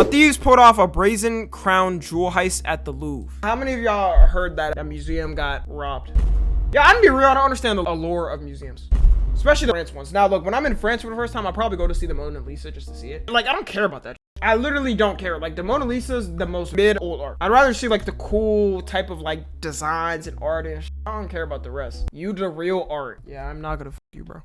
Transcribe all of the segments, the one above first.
A thieves pulled off a brazen crown jewel heist at the Louvre. How many of y'all heard that a museum got robbed? Yeah, I'm gonna be real, I don't understand the allure of museums. Especially the France ones. Now look, when I'm in France for the first time, I'll probably go to see the Mona Lisa just to see it. Like, I don't care about that. I literally don't care. Like, the Mona Lisa's the most mid old art. I'd rather see like the cool type of like designs and art and shit. I don't care about the rest. You the real art. Yeah, I'm not gonna f you, bro.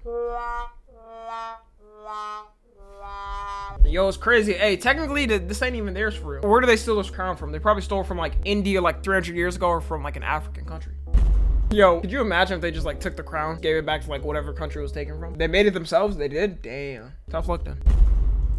Yo, it's crazy. Hey, technically this ain't even theirs for real. Where do they steal this crown from? They probably stole it from like India like 300 years ago, or from like an African country. Yo, could you imagine if they just like took the crown, gave it back to like whatever country it was taken from? They made it themselves? They did? Damn. Tough luck then.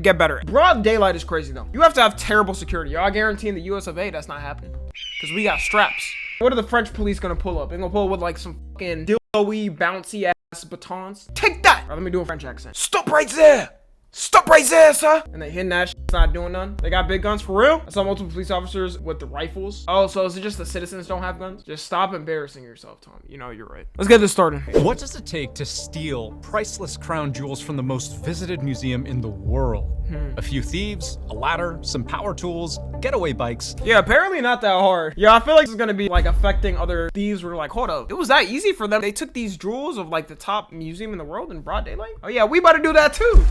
Get better. Broad daylight is crazy though. You have to have terrible security. Y'all guaranteeing the US of A that's not happening. Cause we got straps. What are the French police gonna pull up? They're gonna pull up with like some fucking dildo-y, bouncy ass batons. Take that! Right, let me do a French accent. Stop right there! Stop right there, sir! And they hitting that shit, not doing none. They got big guns for real? I saw multiple police officers with the rifles. Oh, so is it just the citizens don't have guns? Just stop embarrassing yourself, Tom. You know, you're right. Let's get this started. What does it take to steal priceless crown jewels from the most visited museum in the world? A few thieves, a ladder, some power tools, getaway bikes. Yeah, apparently not that hard. Yeah, I feel like this is gonna be like affecting other thieves. We're like, hold up, it was that easy for them. They took these jewels of like the top museum in the world in broad daylight. Oh yeah, we about to do that too.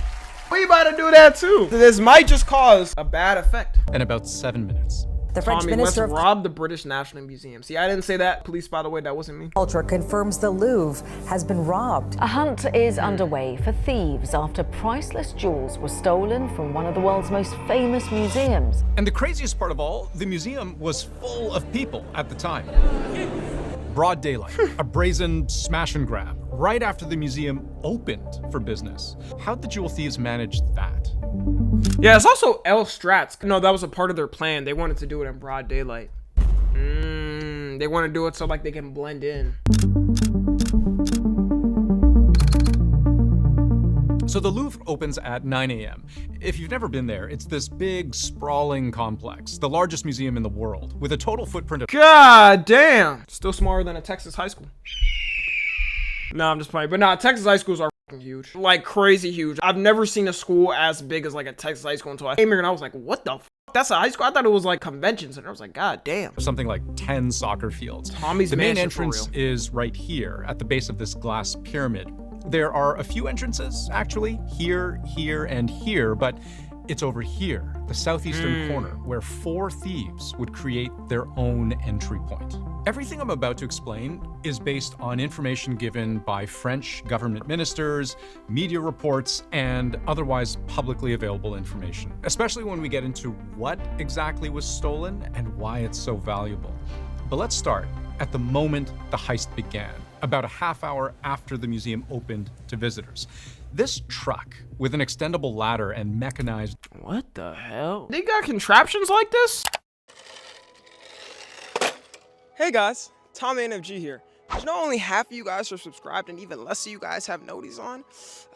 We about to do that too. This might just cause a bad effect. In about 7 minutes. The French Tommy, Minister let's of rob the British National Museum. See, I didn't say that. Police, by the way, that wasn't me. Culture confirms the Louvre has been robbed. A hunt is underway for thieves after priceless jewels were stolen from one of the world's most famous museums. And the craziest part of all, the museum was full of people at the time. Broad daylight, a brazen smash and grab, right after the museum opened for business. How'd the jewel thieves manage that? Yeah, it's also L Strats. No, that was a part of their plan. They wanted to do it in broad daylight. They want to do it so like they can blend in. So the Louvre opens at 9 a.m. If you've never been there, it's this big, sprawling complex, the largest museum in the world, with a total footprint of— God damn! Still smaller than a Texas high school. No, I'm just playing. But nah, Texas high schools are fucking huge. Like, crazy huge. I've never seen a school as big as like a Texas high school until I came here and I was like, what the f? That's a high school? I thought it was like convention center. I was like, God damn. something like 10 soccer fields. Tommy's The main mansion for entrance real. is right here at the base of this glass pyramid. There are a few entrances, actually, here, here, and here, but it's over here, the southeastern corner, where 4 thieves would create their own entry point. Everything I'm about to explain is based on information given by French government ministers, media reports, and otherwise publicly available information, especially when we get into what exactly was stolen and why it's so valuable. But let's start at the moment the heist began, about a half hour after the museum opened to visitors. This truck with an extendable ladder and mechanized— What the hell? They got contraptions like this? Hey guys, Tom NFG here. Did you know only half of you guys are subscribed and even less of you guys have noties on?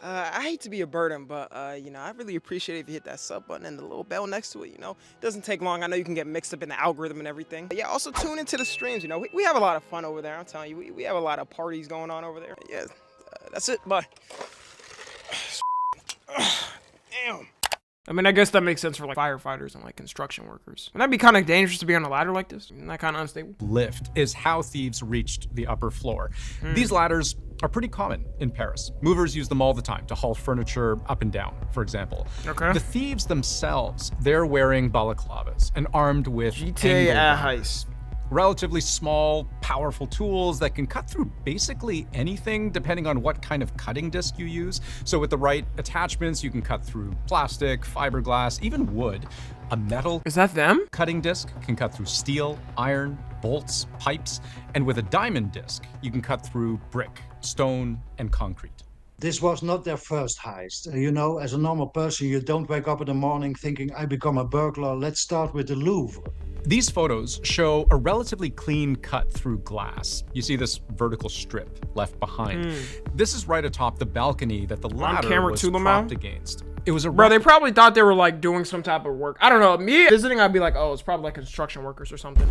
I hate to be a burden, but you know, I really appreciate it if you hit that sub button and the little bell next to it, you know? It doesn't take long. I know you can get mixed up in the algorithm and everything. But yeah, also tune into the streams, you know? We have a lot of fun over there, I'm telling you. We have a lot of parties going on over there. Yeah, that's it, bye. Damn. I mean, I guess that makes sense for like firefighters and like construction workers. Wouldn't that be kind of dangerous to be on a ladder like this? Isn't that kind of unstable? lift is how thieves reached the upper floor. These ladders are pretty common in Paris. Movers use them all the time to haul furniture up and down, for example. Okay. The thieves themselves, they're wearing balaclavas and armed with GTA angle at grinders. Heist. Relatively small, powerful tools that can cut through basically anything depending on what kind of cutting disc you use. So with the right attachments, you can cut through plastic, fiberglass, even wood. A metal Is that them? cutting disc can cut through steel, iron, bolts, pipes, and with a diamond disc, you can cut through brick, stone, and concrete. This was not their first heist. You know, as a normal person, you don't wake up in the morning thinking, I become a burglar. Let's start with the Louvre. These photos show a relatively clean cut through glass. You see this vertical strip left behind. This is right atop the balcony that the ladder camera was to them propped out? against. It was a Bro, they probably thought they were like doing some type of work. I don't know. Me visiting, I'd be like, oh, it's probably like construction workers or something.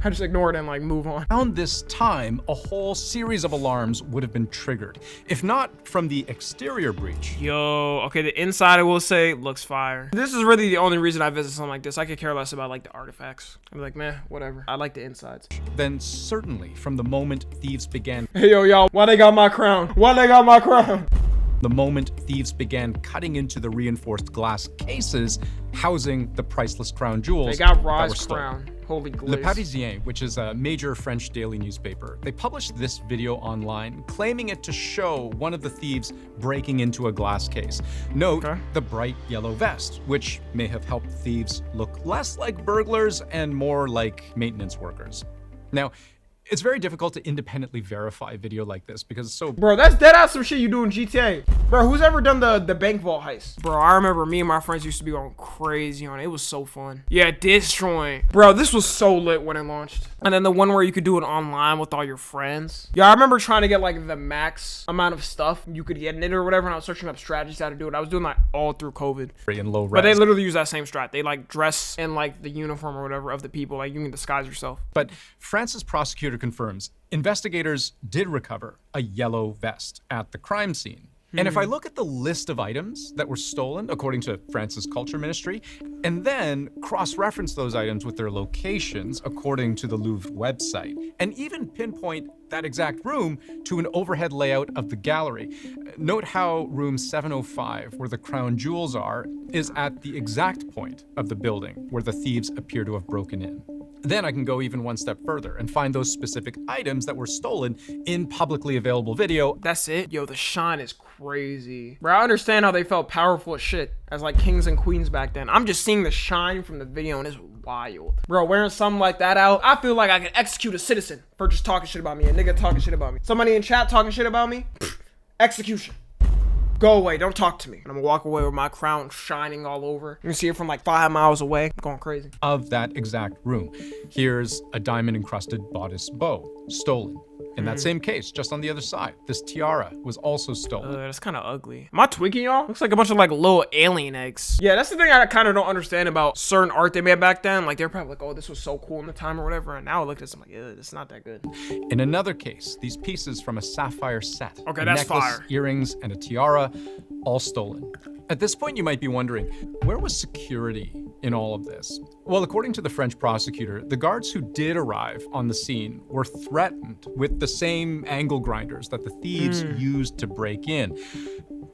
I just ignore it and like move on. Around this time, a whole series of alarms would have been triggered, if not from the exterior breach. Yo, okay, the inside I will say looks fire. This is really the only reason I visit something like this. I could care less about like the artifacts. I'm like, meh, whatever. I like the insides. Then certainly from the moment thieves began Hey, yo, y'all, why they got my crown? Why they got my crown? The moment thieves began cutting into the reinforced glass cases housing the priceless crown jewels They got that were Ra's stolen. crown. Holy Le gliss. Parisien, which is a major French daily newspaper, they published this video online, claiming it to show one of the thieves breaking into a glass case. Note the bright yellow vest, which may have helped thieves look less like burglars and more like maintenance workers. Now, it's very difficult to independently verify a video like this because it's so... Bro, that's dead ass some shit you do in GTA. Bro, who's ever done the bank vault heist? Bro, I remember me and my friends used to be going crazy on it. It was so fun. Yeah, destroying. Bro, this was so lit when it launched. And then the one where you could do it online with all your friends. Yeah, I remember trying to get like the max amount of stuff you could get in it or whatever, and I was searching up strategies how to do it. I was doing that all through COVID. in low res. But they literally use that same strat. They like dress in like the uniform or whatever of the people. Like you can disguise yourself. But France's prosecutor confirms investigators did recover a yellow vest at the crime scene. And if I look at the list of items that were stolen, according to France's culture ministry, and then cross-reference those items with their locations, according to the Louvre website, and even pinpoint that exact room to an overhead layout of the gallery. Note how room 705, where the crown jewels are, is at the exact point of the building where the thieves appear to have broken in. Then I can go even one step further and find those specific items that were stolen in publicly available video. That's it? Yo, the shine is crazy. Bro, I understand how they felt powerful as shit as like kings and queens back then. I'm just seeing the shine from the video and it's wild. Bro, wearing something like that out, I feel like I could execute a citizen for just talking shit about me. A nigga talking shit about me. Somebody in chat talking shit about me. Pfft, execution. Go away, don't talk to me. And I'm gonna walk away with my crown shining all over. You can see it from like 5 miles away. I'm going crazy. Of that exact room. Here's a diamond encrusted bodice bow, stolen. In that same case, just on the other side, this tiara was also stolen. That's kind of ugly. Am I tweaking, y'all? Looks like a bunch of like little alien eggs. Yeah, that's the thing I kind of don't understand about certain art they made back then. Like they're probably like, oh, this was so cool in the time or whatever. And now I look at this, I'm like, yeah, it's not that good. In another case, these pieces from a sapphire set. Okay, a that's necklace, fire. Earrings, and a tiara, all stolen. At this point, you might be wondering, where was security in all of this? Well, according to the French prosecutor, the guards who did arrive on the scene were threatened with the same angle grinders that the thieves used to break in.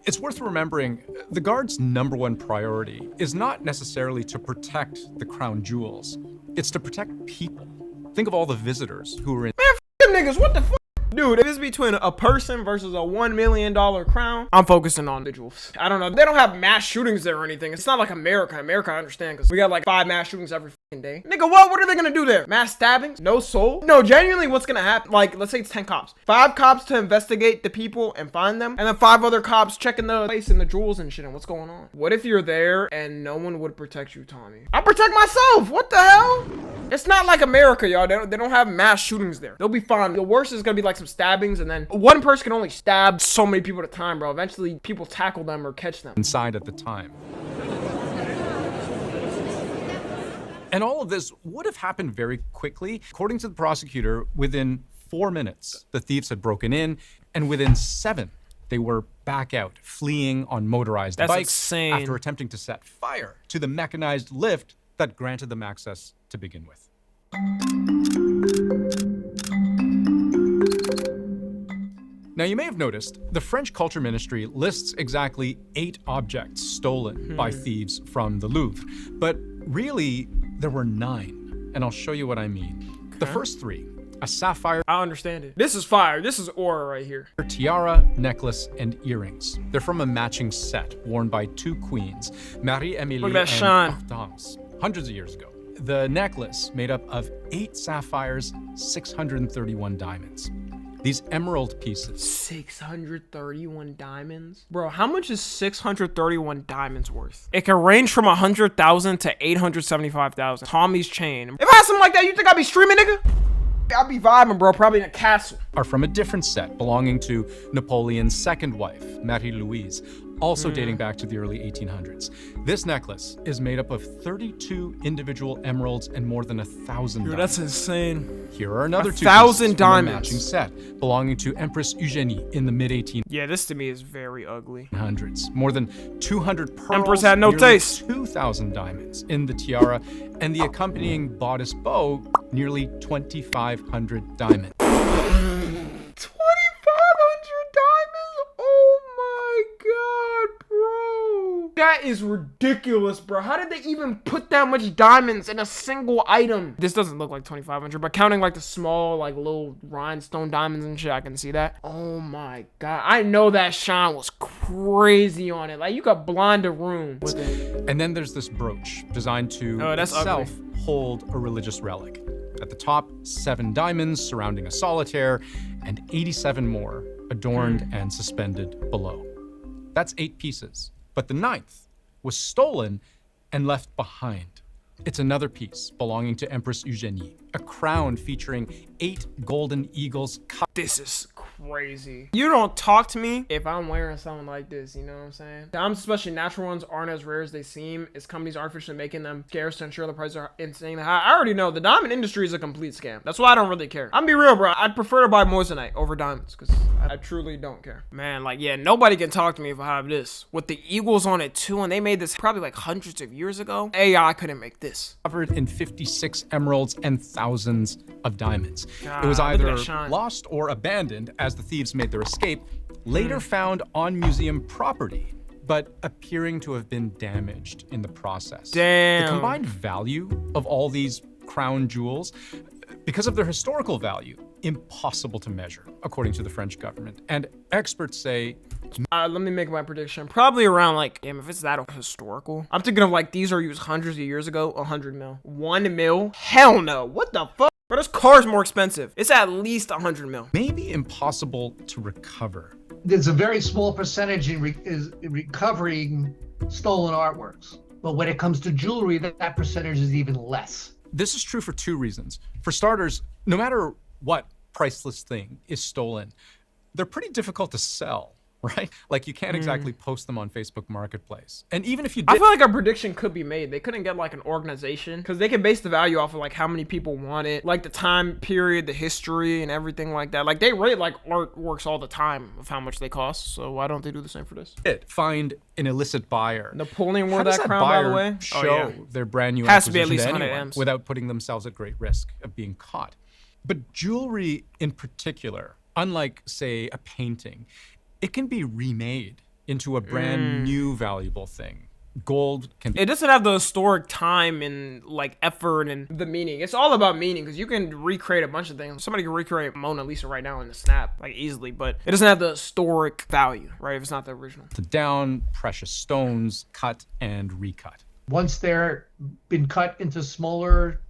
It's worth remembering, the guards' #1 priority is not necessarily to protect the crown jewels. It's to protect people. Think of all the visitors who were in. Man, f them niggas, what the fuck? Dude, if it's between a person versus a $1 million crown, I'm focusing on individuals. I don't know. They don't have mass shootings there or anything. It's not like America. America, I understand, because we got like 5 mass shootings every fucking day. Nigga, what are they gonna do there? Mass stabbings? No soul? No, genuinely, what's gonna happen? Like, let's say it's 10 cops. 5 cops to investigate the people and find them, and then 5 other cops checking the place and the jewels and shit and what's going on. What if you're there and no one would protect you, Tommy? I protect myself! What the hell? It's not like America, y'all. They don't have mass shootings there. They'll be fine. The worst is gonna be like some stabbings, and then one person can only stab so many people at a time, bro. Eventually, people tackle them or catch them. Inside at the time. And all of this would have happened very quickly. According to the prosecutor, within 4 minutes, the thieves had broken in, and within 7, they were back out, fleeing on motorized That's bikes insane. after attempting to set fire to the mechanized lift that granted them access to begin with. Now, you may have noticed the French Culture Ministry lists exactly 8 objects stolen by thieves from the Louvre, but really there were 9, and I'll show you what I mean. The first 3, a sapphire I understand it. This is fire. This is aura right here. tiara, necklace, and earrings. They're from a matching set worn by 2 queens, Marie-Émilie Look at that and shine. Hortense, hundreds of years ago. The necklace made up of 8 sapphires, 631 diamonds. These emerald pieces. 631 diamonds? Bro, how much is 631 diamonds worth? It can range from 100,000 to 875,000. Tommy's chain. If I had something like that, you think I'd be streaming, nigga? I'd be vibing, bro. Probably in a castle. Are from a different set belonging to Napoleon's second wife, Marie-Louise. also dating back to the early 1800s. This necklace is made up of 32 individual emeralds and more than 1,000 Dude, diamonds. that's insane. Here are another 1,000 2 diamonds. matching set belonging to Empress Eugenie in the mid-1800s. Yeah, this to me is very ugly. More than 200 pearls, Empress had no nearly taste. 2,000 diamonds in the tiara, and the accompanying bodice bow, nearly 2,500 diamonds. 2,500 diamonds? Oh my god, bro. That is ridiculous, bro. How did they even put that much diamonds in a single item? This doesn't look like 2,500, but counting like the small, like little rhinestone diamonds and shit, I can see that. Oh my god. I know that shine was crazy on it. Like, you could blind a room with it. And then there's this brooch designed to that's itself hold a religious relic. At the top, 7 diamonds surrounding a solitaire, and 87 more adorned and suspended below. That's 8 pieces, but the 9th was stolen and left behind. It's another piece belonging to Empress Eugenie, a crown featuring 8 golden eagles. This is crazy. You don't talk to me if I'm wearing something like this, you know what I'm saying? Diamonds, especially natural ones, aren't as rare as they seem. It's companies artificially making them scarce to ensure the prices are insanely high. I already know the diamond industry is a complete scam. That's why I don't really care. I'm be real, bro. I'd prefer to buy moissanite over diamonds because I truly don't care. Man, like, yeah, nobody can talk to me if I have this. With the eagles on it too, and they made this probably like hundreds of years ago. AI couldn't make this. Covered in 56 emeralds and thousands of diamonds. God, it was look at either that shine. lost or abandoned as the thieves made their escape, later found on museum property, but appearing to have been damaged in the process. Damn. The combined value of all these crown jewels, because of their historical value, impossible to measure, according to the French government. And experts say, let me make my prediction. Probably around like, damn, if it's that historical. I'm thinking of like, these are used hundreds of years ago, 100 mil. 1 mil? Hell no. What the fuck? Bro, this car's more expensive. It's at least 100 mil. maybe impossible to recover. There's a very small percentage in recovering stolen artworks. But when it comes to jewelry, that percentage is even less. This is true for 2 reasons. For starters, no matter what priceless thing is stolen, they're pretty difficult to sell, right? Like, you can't exactly post them on Facebook Marketplace. And even if you I did, feel like a prediction could be made. They couldn't get like an organization because they can base the value off of like how many people want it, like the time period, the history, and everything like that. Like, they rate like artworks all the time of how much they cost. So why don't they do the same for this? find an illicit buyer, Napoleon how wore does that crown, by the buyer way. show their brand new Has to be at acquisition least to 100 anyone M's. without putting themselves at great risk of being caught? But jewelry in particular, unlike, say, a painting, it can be remade into a brand new valuable thing. Gold can It doesn't have the historic time and like effort and the meaning. It's all about meaning because you can recreate a bunch of things. Somebody can recreate Mona Lisa right now in the snap like easily, but it doesn't have the historic value, right? If it's not the original. down precious stones, cut and recut. Once they're been cut into smaller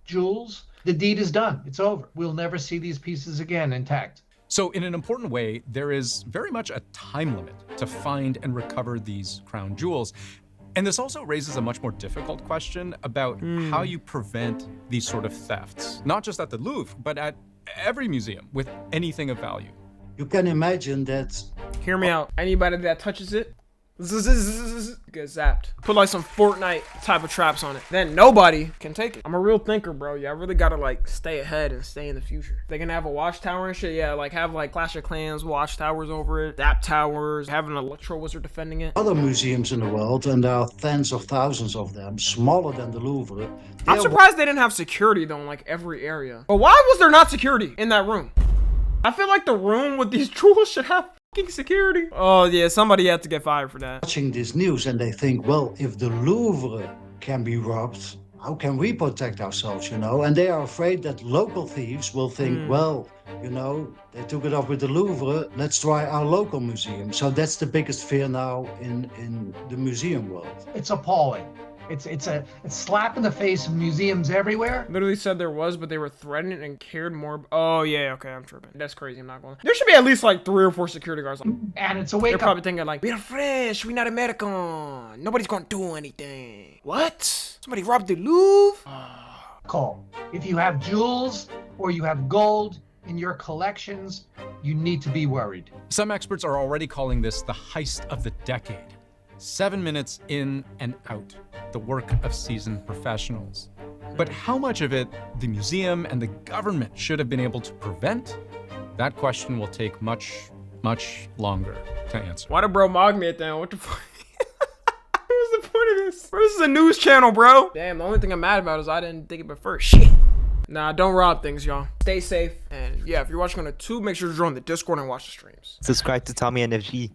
jewels, the deed is done. It's over. We'll never see these pieces again intact. So in an important way, there is very much a time limit to find and recover these crown jewels. And this also raises a much more difficult question about how you prevent these sort of thefts, not just at the Louvre, but at every museum with anything of value. You can imagine that Hear me out. Anybody that touches it, get zapped. Put like some Fortnite type of traps on it. Then nobody can take it. I'm a real thinker, bro. Yeah, I really gotta like stay ahead and stay in the future. They can have a watchtower and shit. Yeah, like have like Clash of Clans watchtowers over it, Zap towers, have an electro wizard defending it. other museums in the world, and there are tens of thousands of them, smaller than the Louvre. I'm they're surprised they didn't have security though in like every area. But why was there not security in that room? I feel like the room with these jewels should have fucking security. Oh yeah, somebody had to get fired for that. watching this news and they think, well, if the Louvre can be robbed, how can we protect ourselves, you know? And they are afraid that local thieves will think, well, you know, they took it off with the Louvre, let's try our local museum. So that's the biggest fear now in the museum world. It's appalling. It's a slap in the face of museums everywhere. Literally said there was, but they were threatened and cared more. Oh yeah, okay, I'm tripping. That's crazy. I'm not going. There should be at least like 3 or 4 security guards. And it's a They're wake probably up. thinking like, we're French, we're not American. Nobody's gonna do anything. What? Somebody robbed the Louvre? Call. If you have jewels or you have gold, in your collections, you need to be worried. Some experts are already calling this the heist of the decade. 7 minutes in and out, the work of seasoned professionals. But how much of it the museum and the government should have been able to prevent? That question will take much, much longer to answer. Why did bro mog me at that? What the fuck? What's the point of this? Bro, this is a news channel, bro. Damn, the only thing I'm mad about is I didn't think of it first. Shit. Nah, don't rob things, y'all. Stay safe. And yeah, if you're watching on the tube, make sure to join the Discord and watch the streams. Subscribe to Tommy NFG.